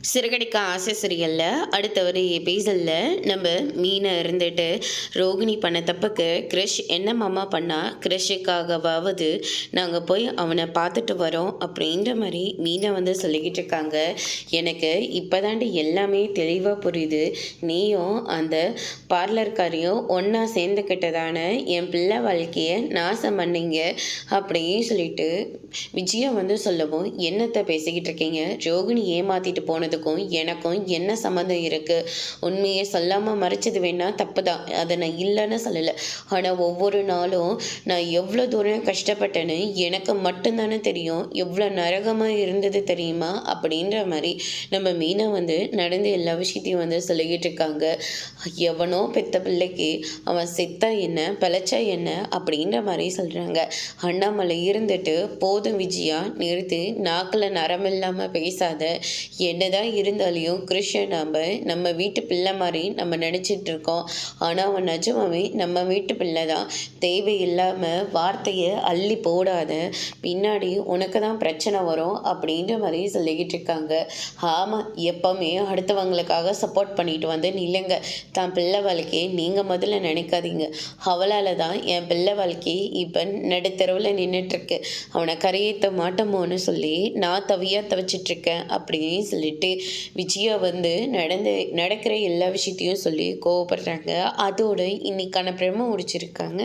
சிறுகடிக்க ஆசை சீரியலில் அடுத்த ஒரு எபிசோடில் நம்ம மீனை இருந்துட்டு ரோகிணி பண்ண தப்புக்கு கிரிஷ் என்ன மாமா பண்ணால் கிரிஷுக்காகவாவது நாங்கள் போய் அவனை பார்த்துட்டு வரோம் அப்படின்ற மாதிரி மீனை வந்து சொல்லிக்கிட்டு இருக்காங்க. எனக்கு இப்போ தாண்டி எல்லாமே தெளிவாக புரியுது. நீயும் அந்த பார்லர்காரையும் ஒன்றா சேர்ந்துக்கிட்டதான என் பிள்ளை வாழ்க்கையை நாசம் பண்ணீங்க அப்படின்னு சொல்லிட்டு விஜயா வந்து சொல்லவும், என்னத்தை பேசிக்கிட்டு இருக்கீங்க? ரோகிணி ஏமாற்றிட்டு போனதுக்கும் எனக்கும் என்ன சம்மந்தம் இருக்குது? உண்மையை சொல்லாமல் மறைச்சது வேணால் தப்பு தான், அதை நான் இல்லைன்னு சொல்லலை. ஆனால் ஒவ்வொரு நாளும் நான் எவ்வளோ தூரம் கஷ்டப்பட்டேன்னு எனக்கு மட்டும்தானே தெரியும். எவ்வளோ நரகமாக இருந்தது தெரியுமா அப்படின்ற மாதிரி நம்ம மீனை வந்து நடந்த எல்லா விஷயத்தையும் வந்து சொல்லிக்கிட்டு இருக்காங்க. எவனோ பெத்த பிள்ளைக்கு அவன் செத்தா என்ன பிழைச்சா என்ன அப்படின்ற மாதிரி சொல்கிறாங்க. அண்ணாமலை இருந்துட்டு போதும் விஜயா, நிறுத்து, நாக்கில் நரம் இல்லாமல் பேசாத. என்னதான் இருந்தாலையும் கிருஷ்ணன் நம்ம வீட்டு பிள்ளை மாதிரி நம்ம நினச்சிட்டு இருக்கோம். ஆனால் அவன் நிஜமாவே நம்ம வீட்டு பிள்ளை தான். தேவையில்லாமல் வார்த்தையை அள்ளி போடாத, பின்னாடி உனக்கு தான் பிரச்சனை வரும் அப்படின்ற மாதிரி சொல்லிக்கிட்டு இருக்காங்க. ஆமாம், எப்போவுமே அடுத்தவங்களுக்காக சப்போர்ட் பண்ணிட்டு வந்து நில்லுங்க. தான் பிள்ளை வாழ்க்கையை நீங்கள் முதல்ல நினைக்காதீங்க. அவளால் தான் என் பிள்ளை வாழ்க்கை இப்போ நடுத்தரவில் நின்றுட்டுருக்கு. அவனை கரையேற்ற மாட்டோமோன்னு சொல்லி நான் தவியாக தவிச்சிட்ருக்கேன் அப்படின்னு சொல்லிட்டு விஜயா வந்து நடக்கிற எல்லா விஷயத்தையும் சொல்லி கோவப்படுறாங்க. அதோடு இன்னைக்கான பிரம முடிச்சிருக்காங்க.